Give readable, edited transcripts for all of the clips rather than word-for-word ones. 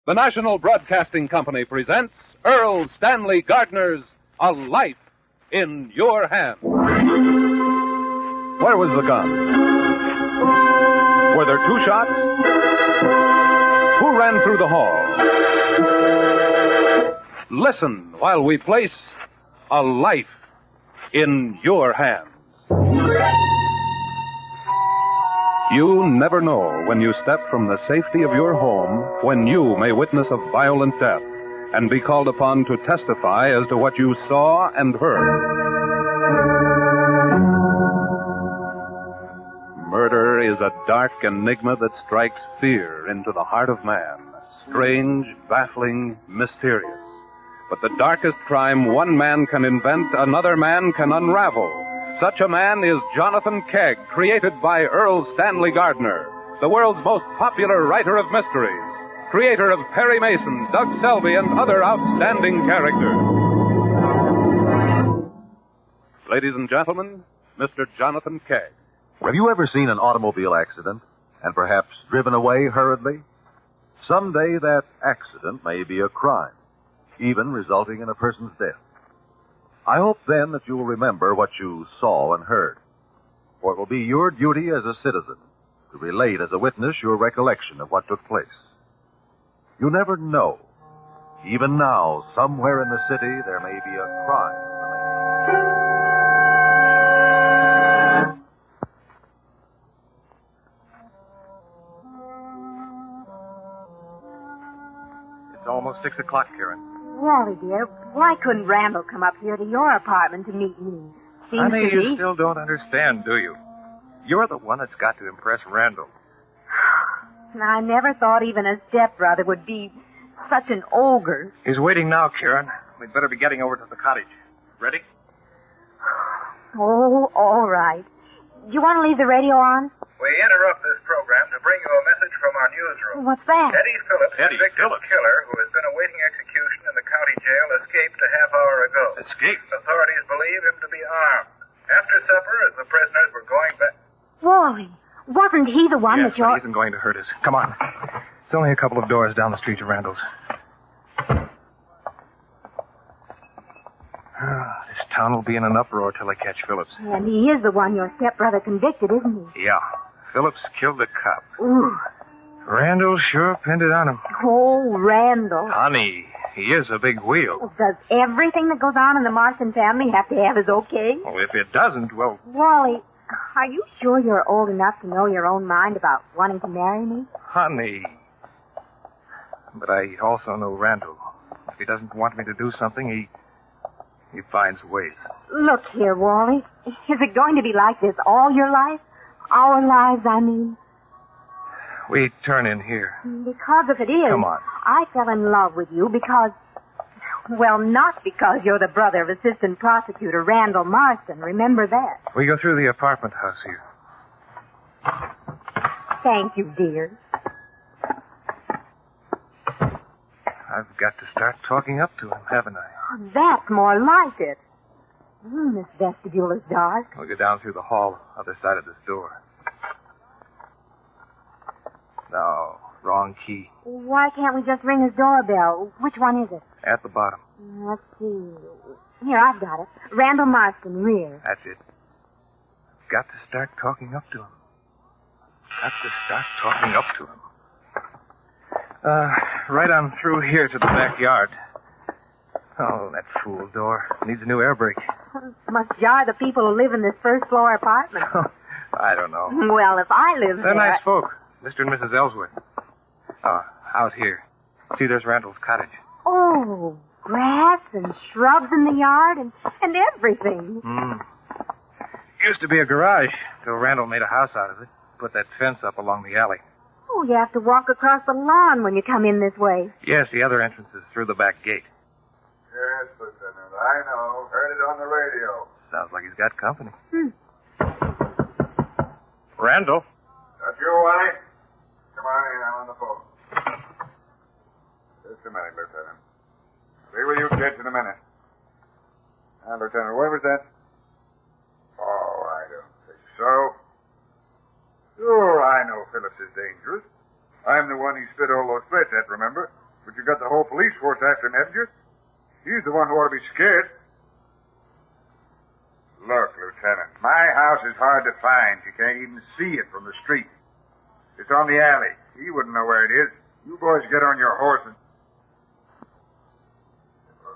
The National Broadcasting Company presents Earl Stanley Gardner's A Life in Your Hands. Where was the gun? Were there two shots? Who ran through the hall? Listen while we place A Life in Your Hands. You never know when you step from the safety of your home when you may witness a violent death and be called upon to testify as to what you saw and heard. Murder is a dark enigma that strikes fear into the heart of man. Strange, baffling, mysterious. But the darkest crime one man can invent, another man can unravel. Such a man is Jonathan Kegg, created by Earl Stanley Gardner, the world's most popular writer of mysteries, creator of Perry Mason, Doug Selby, and other outstanding characters. Ladies and gentlemen, Mr. Jonathan Kegg. Have you ever seen an automobile accident and perhaps driven away hurriedly? Someday that accident may be a crime, even resulting in a person's death. I hope then that you will remember what you saw and heard, for it will be your duty as a citizen to relate as a witness your recollection of what took place. You never know. Even now, somewhere in the city, there may be a crime. It's almost 6 o'clock, Karen. Wally, dear, why couldn't Randall come up here to your apartment to meet me? Honey, you still don't understand, do you? You're the one that's got to impress Randall. I never thought even a stepbrother would be such an ogre. He's waiting now, Karen. We'd better be getting over to the cottage. Ready? Oh, all right. Do you want to leave the radio on? We interrupt this program to bring you a message from our newsroom. What's that? Eddie Phillips, convicted killer who has been awaiting execution in the county jail, escaped a half hour ago. Escaped? Authorities believe him to be armed. After supper, as the prisoners were going back... Wally, wasn't he the one Yes, that you're... but he isn't going to hurt us. Come on. It's only a couple of doors down the street to Randall's. This town will be in an uproar till they catch Phillips. And he is the one your stepbrother convicted, isn't he? Yeah. Phillips killed the cop. Ooh. Randall sure pinned it on him. Oh, Randall. Honey, he is a big wheel. Does everything that goes on in the Marsden family have to have his okay? Well, if it doesn't, well... Wally, are you sure you're old enough to know your own mind about wanting to marry me? Honey. But I also know Randall. If he doesn't want me to do something, he finds ways. Look here, Wally. Is it going to be like this all your life? Our lives, I mean. We turn in here. Because if it is... Come on. I fell in love with you because... Well, not because you're the brother of Assistant Prosecutor Randall Marsden. Remember that. We go through the apartment house here. Thank you, dear. I've got to start talking up to him, haven't I? Oh, that's more like it. This vestibule is dark. We'll go down through the hall, other side of this door. No, wrong key. Why can't we just ring his doorbell? Which one is it? At the bottom. Let's see. Here, I've got it. Randall Marsden, rear. That's it. Got to start talking up to him. Got to start talking up to him. Right on through here to the backyard. Oh, that fool door. Needs a new air brake. Must jar the people who live in this first floor apartment. I don't know. Well, if I lived They're there... nice folk. Mr. and Mrs. Ellsworth. Out here. See, there's Randall's cottage. Oh, grass and shrubs in the yard and everything. Used to be a garage till Randall made a house out of it. Put that fence up along the alley. Oh, you have to walk across the lawn when you come in this way. Yes, the other entrance is through the back gate. Yes, Lieutenant, I know. Heard it on the radio. Sounds like he's got company. Randall? That you, Wally? Come on in, I'm on the phone. Just a minute, Lieutenant. Be with you kids in a minute. Now, Lieutenant, where was that? Oh, I don't think so. Sure, I know Phillips is dangerous. I'm the one he spit all those threats at, remember? But you got the whole police force after him, haven't you? He's the one who ought to be scared. Look, Lieutenant, my house is hard to find. You can't even see it from the street. It's on the alley. He wouldn't know where it is. You boys get on your horse and...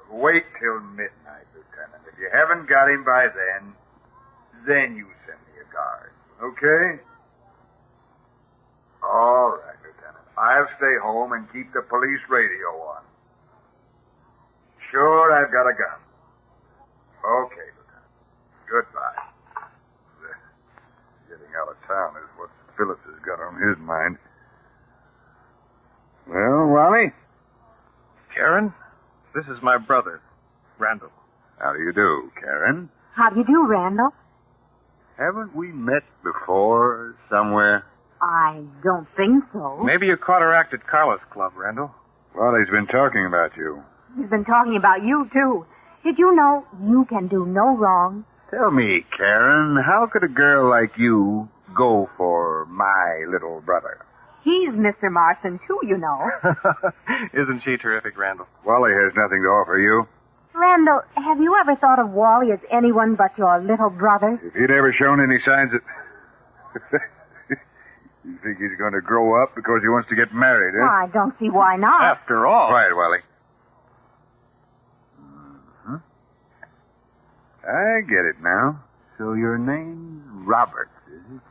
Wait till midnight, Lieutenant. If you haven't got him by then you send me a guard. Okay? All right, Lieutenant. I'll stay home and keep the police radio on. Sure, I've got a gun. Okay, Lieutenant. Goodbye. Getting out of town is what Phillips has got on his mind. Well, Wally? Karen, this is my brother, Randall. How do you do, Karen? How do you do, Randall? Haven't we met before somewhere? I don't think so. Maybe you caught her act at Carla's club, Randall. Wally's been talking about you. He's been talking about you, too. Did you know you can do no wrong? Tell me, Karen, how could a girl like you go for my little brother? He's Mr. Marsden, too, you know. Isn't she terrific, Randall? Wally has nothing to offer you. Randall, have you ever thought of Wally as anyone but your little brother? If he'd ever shown any signs that... You think he's going to grow up because he wants to get married, eh? Well, I don't see why not. After all. Quiet, Wally. Mm-hmm. I get it now. So your name's Roberts, is it?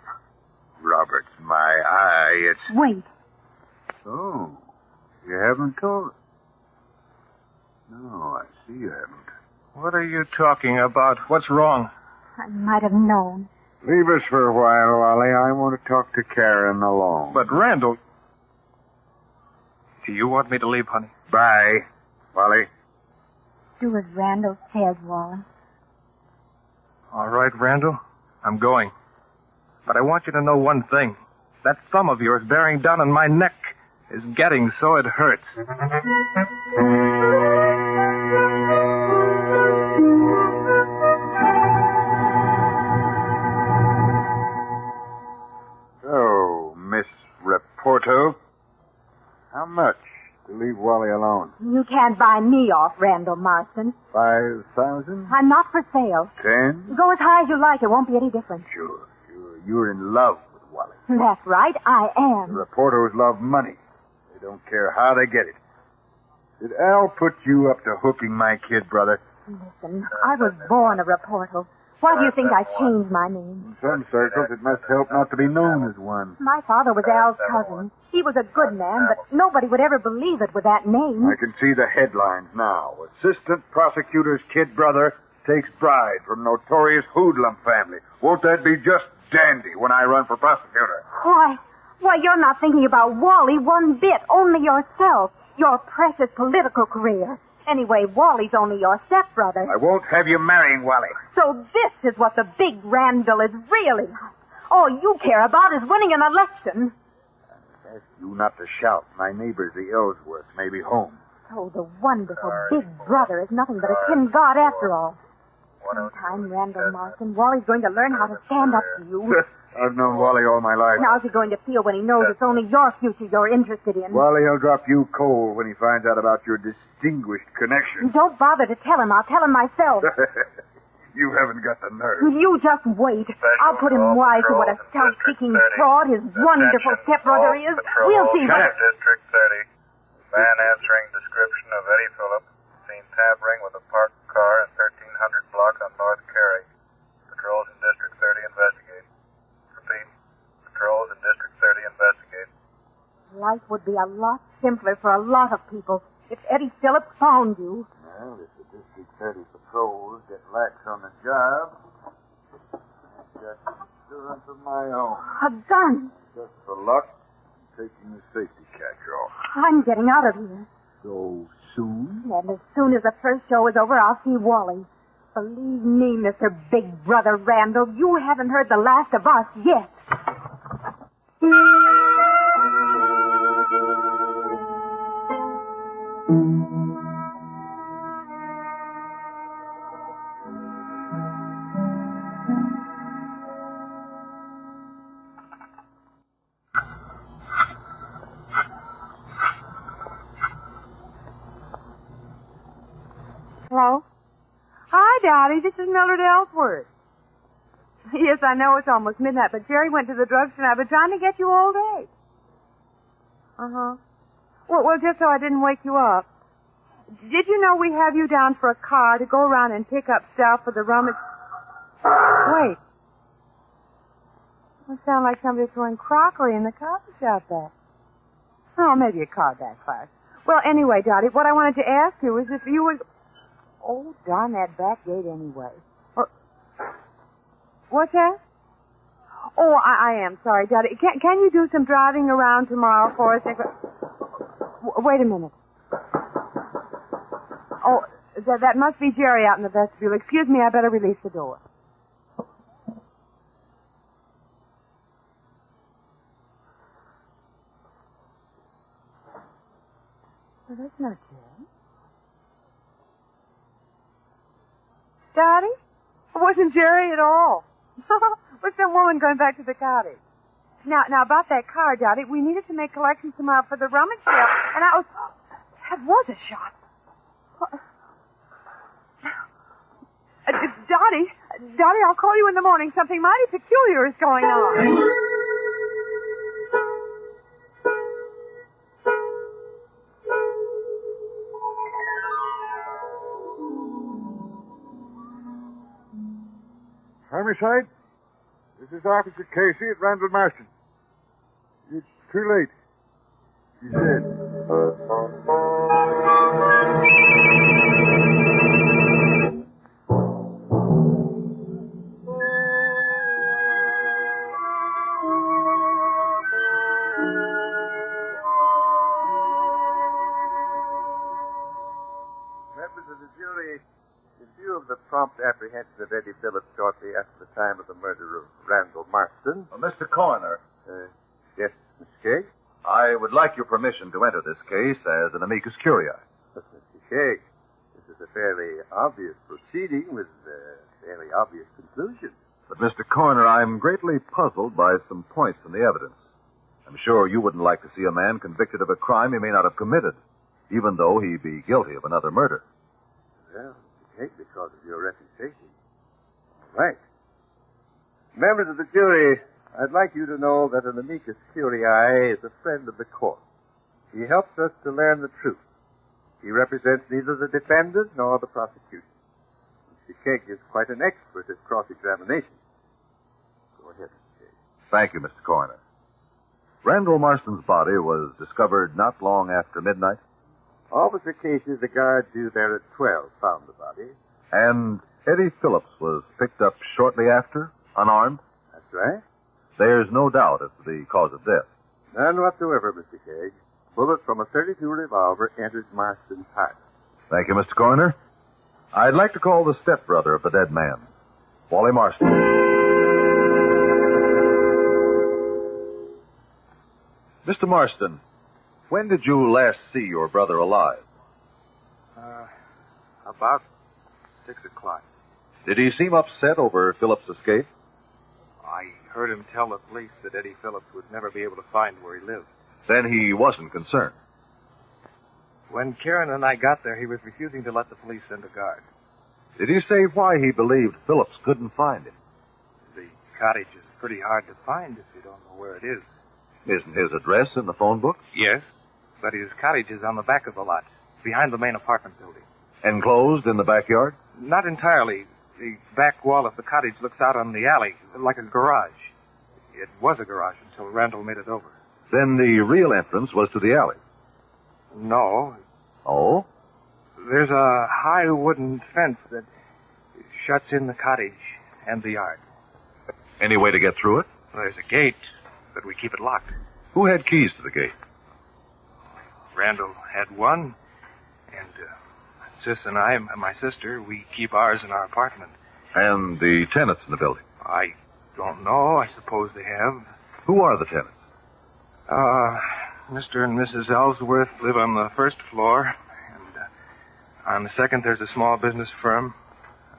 Roberts, my eye, it's... Wait. Oh, you haven't told... No, I see you haven't. What are you talking about? What's wrong? I might have known. Leave us for a while, Wally. I want to talk to Karen alone. But, Randall... Do you want me to leave, honey? Bye, Wally. Do as Randall says, Wally. All right, Randall. I'm going. But I want you to know one thing. That thumb of yours bearing down on my neck is getting so it hurts. So, Miss Reporto, how much to leave Wally alone? You can't buy me off, Randall Marsden. 5,000? I'm not for sale. 10? Go as high as you like. It won't be any different. Sure. You're in love with Wally. That's right. I am. Reporters love money. They don't care how they get it. Did Al put you up to hooking my kid, brother? Listen, I was born a reporter. Why do you think I changed my name? In some circles, it must help not to be known as one. My father was Al's cousin. He was a good man, but nobody would ever believe it with that name. I can see the headlines now. Assistant prosecutor's kid brother takes bride from notorious hoodlum family. Won't that be just dandy when I run for prosecutor? Why, you're not thinking about Wally one bit, only yourself, your precious political career. Anyway, Wally's only your stepbrother. I won't have you marrying Wally. So this is what the big Randall is really like. All you care about is winning an election. I ask you not to shout. My neighbors, the Ellsworths, may be home. So the wonderful big brother is nothing but a tin god after all. Sometime, Randall Marsden, Wally's going to learn how to stand up to you. I've known Wally all my life. How's he going to feel when he knows it's only your future you're interested in? Wally will drop you cold when he finds out about your distinguished connection. Don't bother to tell him. I'll tell him myself. You haven't got the nerve. You just wait. I'll put him wise to what a self-seeking fraud his wonderful stepbrother is. We'll see what... District 30. Man answering description of Eddie Phillips. Seen tampering with a parked car in 1300 block on North Carey. Patrols in District 30 investigate. Repeat. Patrols in District 30 investigate. Life would be a lot simpler for a lot of people if Eddie Phillips found you. Well, if the District 30 patrols get lax on the job, I've got insurance of my own. A gun. Just for luck, I'm taking the safety catch off. I'm getting out of here. So soon? And as soon as the first show is over, I'll see Wally. Believe me, Mr. Big Brother Randall, you haven't heard the last of us yet. Daddy. This is Mildred Ellsworth. Yes, I know it's almost midnight, but Jerry went to the drugstore and I've been trying to get you all day. Uh-huh. Well, just so I didn't wake you up. Did you know we have you down for a car to go around and pick up stuff for the rummage? Wait. It sounds like somebody throwing crockery in the coffee shop there. Oh, maybe a car backfired. Well, anyway, Dottie, what I wanted to ask you is if you would... Oh, darn that back gate anyway. What's that? Oh, I am sorry, Dottie. Can you do some driving around tomorrow for us? Wait a minute. Oh, that must be Jerry out in the vestibule. Excuse me, I better release the door. Well, that's not Jerry. Dottie? It wasn't Jerry at all. Was some woman going back to the cottage. Now, about that car, Dottie, we needed to make collections tomorrow for the rummage sale, and that was a shot. Dottie, I'll call you in the morning. Something mighty peculiar is going on. Homicide? This is Officer Casey at Randall Marsden. It's too late. He's dead. Members of the jury, in view of the prompt apprehension of Eddie Phillips shortly after the time of the murder of Randall Marsden. Mr. Coroner, Yes, Mr. Cage? I would like your permission to enter this case as an amicus curiae. But, Mr. Cage, this is a fairly obvious proceeding with a fairly obvious conclusion. But, Mr. Coroner, I'm greatly puzzled by some points in the evidence. I'm sure you wouldn't like to see a man convicted of a crime he may not have committed, even though he be guilty of another murder. Well, Mr. Cage, because of your reputation. All right. Members of the jury, I'd like you to know that an amicus curiae is a friend of the court. He helps us to learn the truth. He represents neither the defendant nor the prosecution. Mr. Cage is quite an expert at cross-examination. Go ahead, Mr. Cage. Thank you, Mr. Coroner. Randall Marsden's body was discovered not long after midnight. Officer Casey, the guard due there at 12, found the body. And Eddie Phillips was picked up shortly after, unarmed. That's right. There's no doubt as to the cause of death. None whatsoever, Mr. Cage. Bullet from a .32 revolver entered Marsden's heart. Thank you, Mr. Coroner. I'd like to call the stepbrother of the dead man, Wally Marsden. Mr. Marsden, when did you last see your brother alive? About 6 o'clock. Did he seem upset over Phillips' escape? I heard him tell the police that Eddie Phillips would never be able to find where he lived. Then he wasn't concerned. When Karen and I got there, he was refusing to let the police send a guard. Did he say why he believed Phillips couldn't find him? The cottage is pretty hard to find if you don't know where it is. Isn't his address in the phone book? Yes, but his cottage is on the back of the lot, behind the main apartment building. Enclosed in the backyard? Not entirely. The back wall of the cottage looks out on the alley, like a garage. It was a garage until Randall made it over. Then the real entrance was to the alley. No. Oh? There's a high wooden fence that shuts in the cottage and the yard. Any way to get through it? There's a gate, but we keep it locked. Who had keys to the gate? Randall had one, and Sis and I, my sister, we keep ours in our apartment. And the tenants in the building? I don't know. I suppose they have. Who are the tenants? Mr. and Mrs. Ellsworth live on the first floor, and on the second there's a small business firm.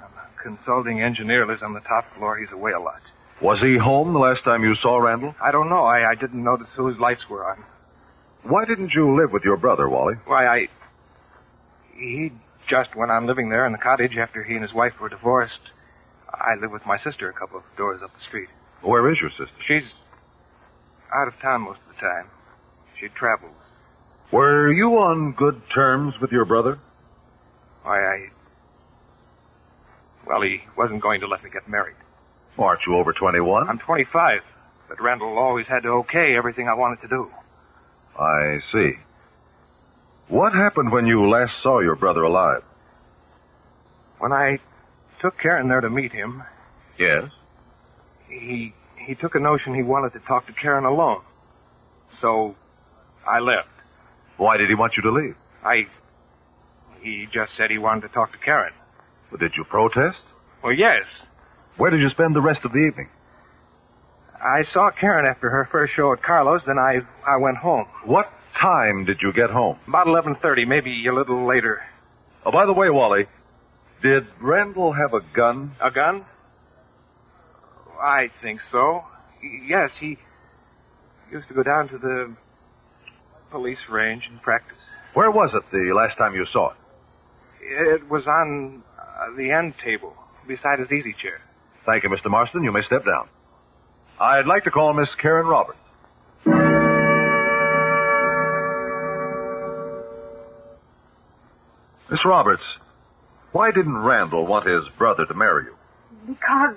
A consulting engineer lives on the top floor. He's away a lot. Was he home the last time you saw Randall? I don't know. I didn't notice whose lights were on. Why didn't you live with your brother, Wally? Why, he just went on living there in the cottage after he and his wife were divorced. I live with my sister a couple of doors up the street. Where is your sister? She's out of town most of the time. She travels. Were you on good terms with your brother? Why, Well, he wasn't going to let me get married. Aren't you over 21? I'm 25, but Randall always had to okay everything I wanted to do. I see. What happened when you last saw your brother alive? When I took Karen there to meet him, Yes? he took a notion he wanted to talk to Karen alone. So I left. Why did he want you to leave? He just said he wanted to talk to Karen. Well, did you protest? Well, yes. Where did you spend the rest of the evening? I saw Karen after her first show at Carlos, then I went home. What time did you get home? About 11:30, maybe a little later. Oh, by the way, Wally, did Randall have a gun? A gun? I think so. Yes, he used to go down to the police range and practice. Where was it the last time you saw it? It was on the end table, beside his easy chair. Thank you, Mr. Marsden. You may step down. I'd like to call Miss Karen Roberts. Miss Roberts, why didn't Randall want his brother to marry you? Because...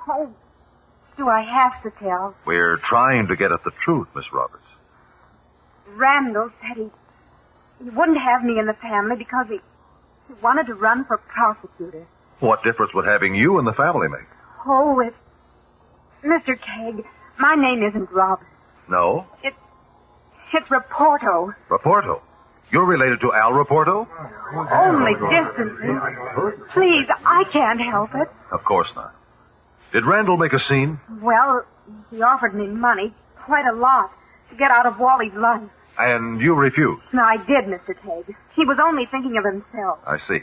Oh, do I have to tell? We're trying to get at the truth, Miss Roberts. Randall said he wouldn't have me in the family because he wanted to run for prosecutor. What difference would having you in the family make? Oh, it's... Mr. Kegg, my name isn't Robert. No? It's Raporto. Raporto? You're related to Al Raporto? Only distantly. Please, I can't help it. Of course not. Did Randall make a scene? Well, he offered me money, quite a lot, to get out of Wally's life. And you refused? No, I did, Mr. Kegg. He was only thinking of himself. I see.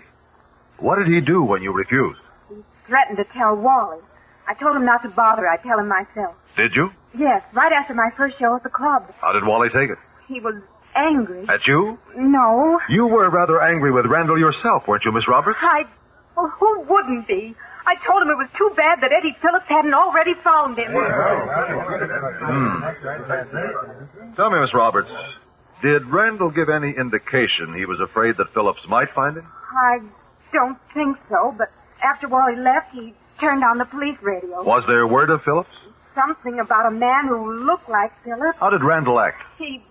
What did he do when you refused? He threatened to tell Wally. I told him not to bother. I'd tell him myself. Did you? Yes, right after my first show at the club. How did Wally take it? He was angry. At you? No. You were rather angry with Randall yourself, weren't you, Miss Roberts? Well, who wouldn't be? I told him it was too bad that Eddie Phillips hadn't already found him. Tell me, Miss Roberts, did Randall give any indication he was afraid that Phillips might find him? I don't think so, but after Wally left, he turned on the police radio. Was there word of Phillips? Something about a man who looked like Phillips. How did Randall act? He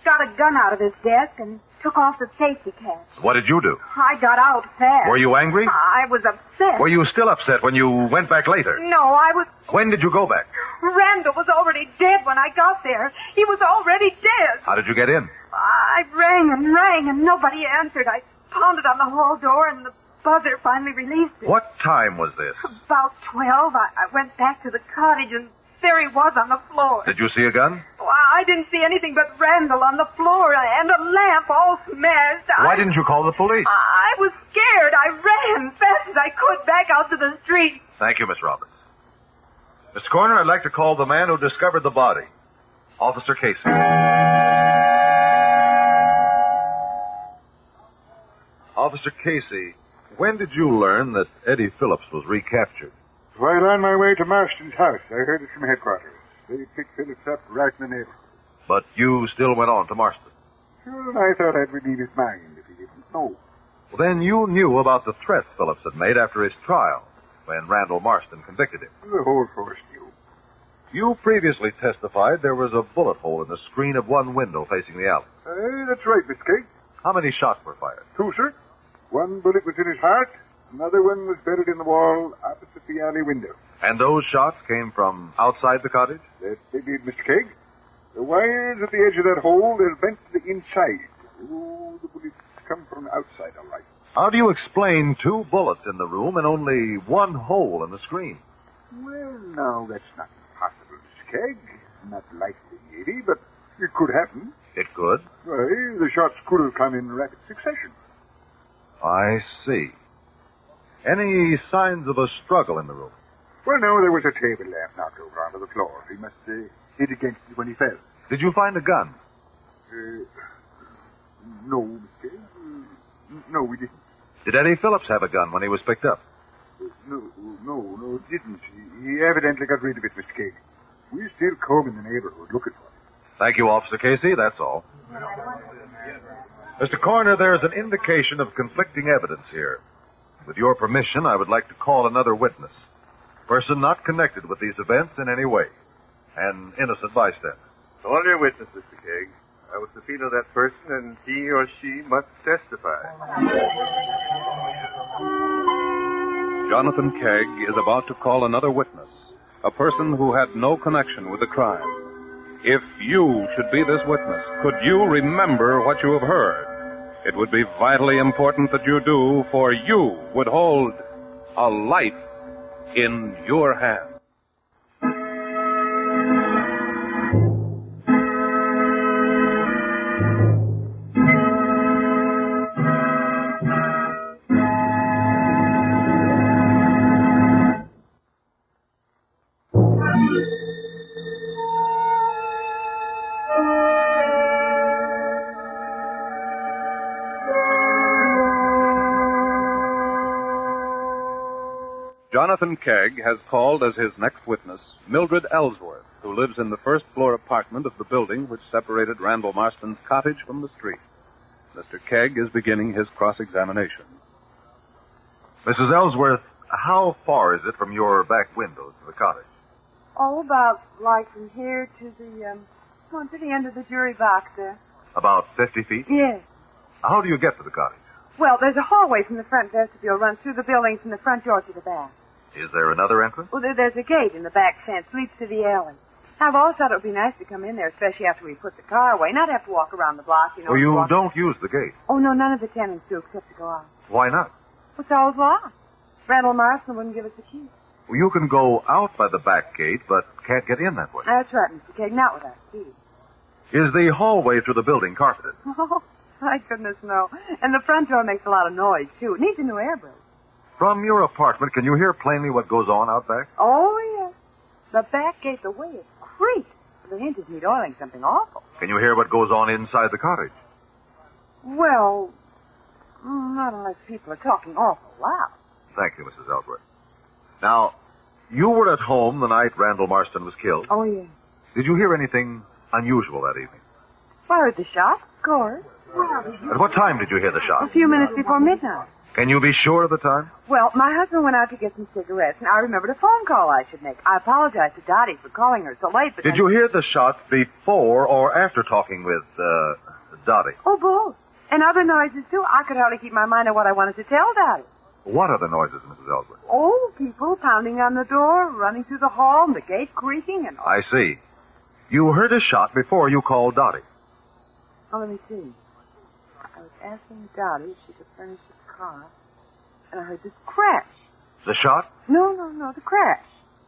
got a gun out of his desk and took off the safety catch. What did you do? I got out fast. Were you angry? I was upset. Were you still upset when you went back later? No, I was... When did you go back? Randall was already dead when I got there. He was already dead. How did you get in? I rang and nobody answered. I pounded on the hall door and the buzzer finally released it. What time was this? About 12. I went back to the cottage and there he was on the floor. Did you see a gun? Well, I didn't see anything but Randall on the floor and a lamp all smashed. Why didn't you call the police? I was scared. I ran fast as I could back out to the street. Thank you, Miss Roberts. Mr. Coroner, I'd like to call the man who discovered the body. Officer Casey. Officer Casey, when did you learn that Eddie Phillips was recaptured? Right on my way to Marsden's house. I heard it from headquarters. They picked Phillips up right in the neighborhood. But you still went on to Marsden. Sure, I thought I'd relieve his mind if he didn't know. Well, then you knew about the threats Phillips had made after his trial, when Randall Marsden convicted him. The whole force knew. You previously testified there was a bullet hole in the screen of one window facing the alley. That's right, Miss Kate. How many shots were fired? 2, sir. One bullet was in his heart. Another one was buried in the wall opposite the alley window. And those shots came from outside the cottage? That they did, Mr. Kegg. The wires at the edge of that hole, they're bent to the inside. Oh, the bullets come from outside, all right. How do you explain 2 bullets in the room and only 1 hole in the screen? Well, now, that's not impossible, Mr. Kegg. Not likely, maybe, but it could happen. It could. Why, the shots could have come in rapid succession. I see. Any signs of a struggle in the room? Well, no, there was a table lamp knocked over onto the floor. He must hit against it when he fell. Did you find a gun? No, Mr. Kegg. No, we didn't. Did Eddie Phillips have a gun when he was picked up? No, didn't. He evidently got rid of it, Mr. Cage. We're still combing the neighborhood looking for it. Thank you, Officer Casey. That's all. Mr. Coroner, there's an indication of conflicting evidence here. With your permission, I would like to call another witness. A person not connected with these events in any way. An innocent bystander. Call your witness, Mr. Kegg. I will subpoena that person, and he or she must testify. Jonathan Kegg is about to call another witness, a person who had no connection with the crime. If you should be this witness, could you remember what you have heard? It would be vitally important that you do, for you would hold a life in your hand. Jonathan Kegg has called as his next witness Mildred Ellsworth, who lives in the first-floor apartment of the building which separated Randall Marsden's cottage from the street. Mr. Kegg is beginning his cross-examination. Mrs. Ellsworth, how far is it from your back window to the cottage? Oh, about like from here to the end of the jury box there. About 50 feet? Yes. How do you get to the cottage? Well, there's a hallway from the front vestibule, runs through the building from the front door to the back. Is there another entrance? Well, there's a gate in the back fence, leads to the alley. I've always thought it would be nice to come in there, especially after we put the car away, not have to walk around the block, you know. Well, you don't use the gate. Oh, no, none of the tenants do except to go out. Why not? Well, it's always locked. Randall Marsden wouldn't give us the key. Well, you can go out by the back gate, but can't get in that way. That's right, Mr. Kegg, not without key. Is the hallway through the building carpeted? Oh, my goodness, no. And the front door makes a lot of noise, too. It needs a new air brake. From your apartment, can you hear plainly what goes on out back? Oh, yes. The back gate, the way it creaks. The hinges need oiling something awful. Can you hear what goes on inside the cottage? Well, not unless people are talking awful loud. Thank you, Mrs. Ellsworth. Now, you were at home the night Randall Marsden was killed. Oh, yes. Did you hear anything unusual that evening? Well, I heard the shot, of course. At what time did you hear the A shot? few minutes before midnight. Can you be sure of the time? Well, my husband went out to get some cigarettes, and I remembered a phone call I should make. I apologize to Dottie for calling her so late, but... Did you hear the shot before or after talking with, Dottie? Oh, both. And other noises, too. I could hardly keep my mind on what I wanted to tell Dottie. What are the noises, Mrs. Ellsworth? Oh, people pounding on the door, running through the hall, and the gate creaking, and... I see. You heard a shot before you called Dottie. Oh, let me see. I was asking Dottie if she could furnish the car, and I heard this crash. The shot? No, the crash.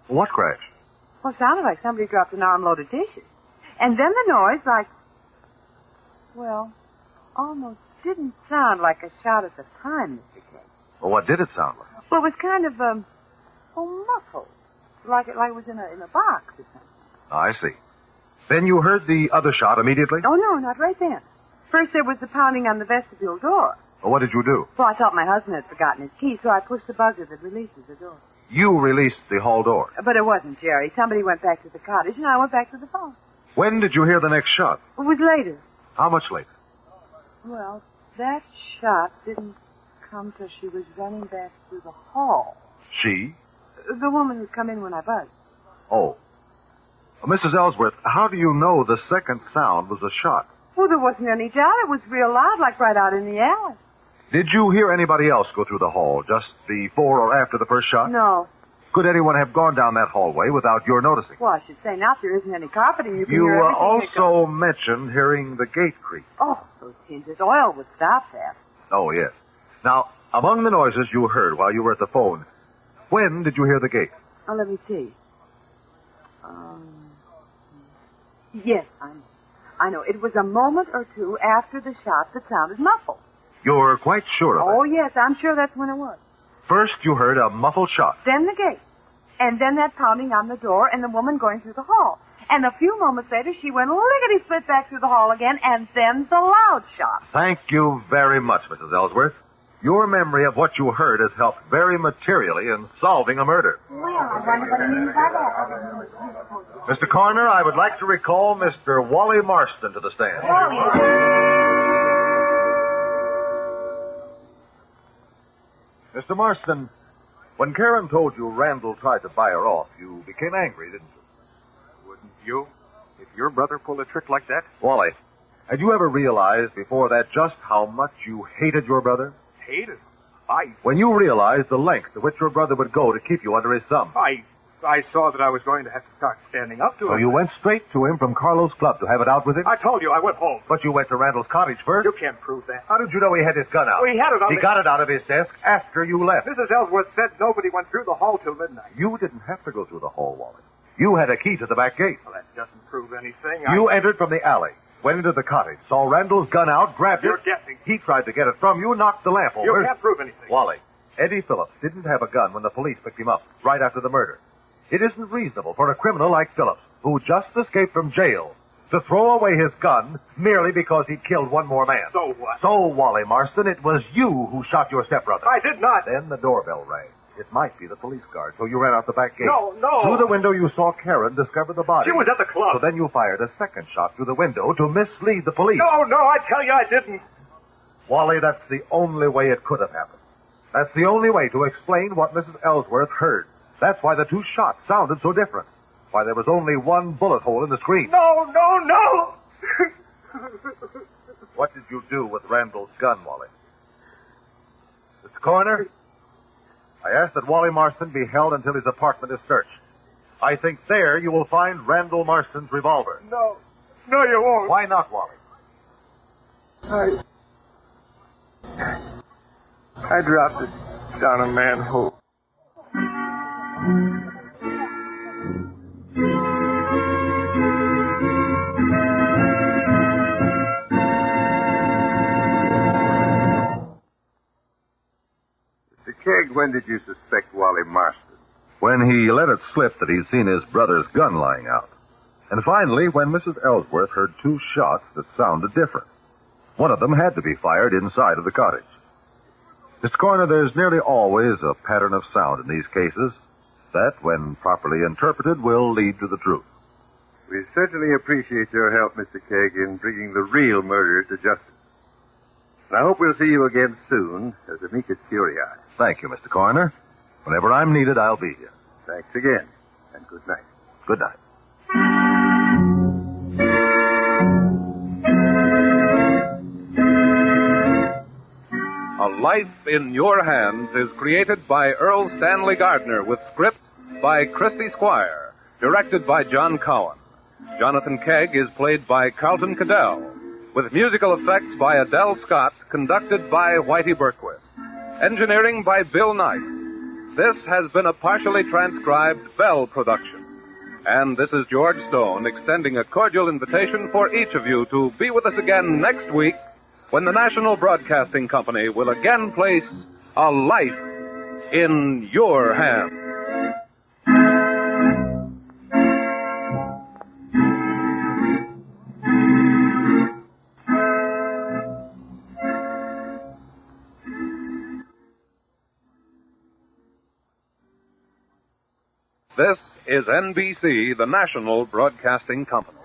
What crash? Well, it sounded like somebody dropped an armload of dishes. And then the noise like... Well, almost didn't sound like a shot at the time, Mr. Kegg. Well, what did it sound like? Well, it was kind of, muffled. Like it was in a box or something. I see. Then you heard the other shot immediately? Oh, no, not right then. First there was the pounding on the vestibule door. Well, what did you do? Well, I thought my husband had forgotten his key, so I pushed the buzzer that releases the door. You released the hall door. But it wasn't Jerry. Somebody went back to the cottage, and I went back to the phone. When did you hear the next shot? It was later. How much later? Well, that shot didn't come till she was running back through the hall. She? The woman who'd come in when I buzzed. Oh. Well, Mrs. Ellsworth, how do you know the second sound was a shot? Well, there wasn't any doubt. It was real loud, like right out in the alley. Did you hear anybody else go through the hall just before or after the first shot? No. Could anyone have gone down that hallway without your noticing? Well, I should say not. There isn't any carpeting. You can You hear everything that also goes. mentioned hearing the gate creak. Oh, those hinges. Oil would stop that. Oh, yes. Now, among the noises you heard while you were at the phone, when did you hear the gate? Oh, let me see. Yes, I know. It was a moment or two after the shot that sounded muffled. You're quite sure of Oh, it? yes, I'm sure that's when it was. First you heard a muffled shot. Then the gate. And then that pounding on the door and the woman going through the hall. And a few moments later, she went lickety-split back through the hall again, and then the loud shot. Thank you very much, Mrs. Ellsworth. Your memory of what you heard has helped very materially in solving a murder. Well, I wonder what he means by that. Mr. Coroner, I would like to recall Mr. Wally Marsden to the stand. Mr. Marsden, when Karen told you Randall tried to buy her off, you became angry, didn't you? Wouldn't you? If your brother pulled a trick like that? Wally, had you ever realized before that just how much you hated your brother? Hated? When you realized the length to which your brother would go to keep you under his thumb. I saw that I was going to have to start standing up to him. So you went straight to him from Carlo's club to have it out with him? I told you I went home. But you went to Randall's cottage first? You can't prove that. How did you know he had his gun out? Well, he had it on He got it out of his desk after you left. Mrs. Ellsworth said nobody went through the hall till midnight. You didn't have to go through the hall, Wally. You had a key to the back gate. Well, that doesn't prove anything. You entered from the alley, went into the cottage, saw Randall's gun out, grabbed You're it. guessing. He tried to get it from you, knocked the lamp over. You can't prove anything. Wally, Eddie Phillips didn't have a gun when the police picked him up, right after the murder. It isn't reasonable for a criminal like Phillips, who just escaped from jail, to throw away his gun merely because he killed one more man. So what? So, Wally Marsden, it was you who shot your stepbrother. I did not. Then the doorbell rang. It might be the police guard, so you ran out the back gate. No. Through the window, you saw Karen discover the body. She was at the club. So then you fired a second shot through the window to mislead the police. No, I tell you I didn't. Wally, that's the only way it could have happened. That's the only way to explain what Mrs. Ellsworth heard. That's why the two shots sounded so different. Why there was only one bullet hole in the screen. No. What did you do with Randall's gun, Wally? Mr. Coroner, I ask that Wally Marsden be held until his apartment is searched. I think there you will find Randall Marsden's revolver. No, you won't. Why not, Wally? I dropped it down a manhole. Mr. Kegg, when did you suspect Wally Marsden? When he let it slip that he'd seen his brother's gun lying out. And finally, when Mrs. Ellsworth heard two shots that sounded different. One of them had to be fired inside of the cottage. Mr. Coroner, there's nearly always a pattern of sound in these cases that, when properly interpreted, will lead to the truth. We certainly appreciate your help, Mr. Kegg, in bringing the real murderer to justice. And I hope we'll see you again soon as amicus curiae. Thank you, Mr. Coroner. Whenever I'm needed, I'll be here. Thanks again, and good night. Good night. A Life in Your Hands is created by Earl Stanley Gardner with script by Christy Squire, directed by John Cowan. Jonathan Kegg is played by Carlton Cadell, with musical effects by Adele Scott, conducted by Whitey Berquist. Engineering by Bill Knight. This has been a partially transcribed Bell production. And this is George Stone extending a cordial invitation for each of you to be with us again next week when the National Broadcasting Company will again place A Life in Your Hands. This is NBC, the National Broadcasting Company.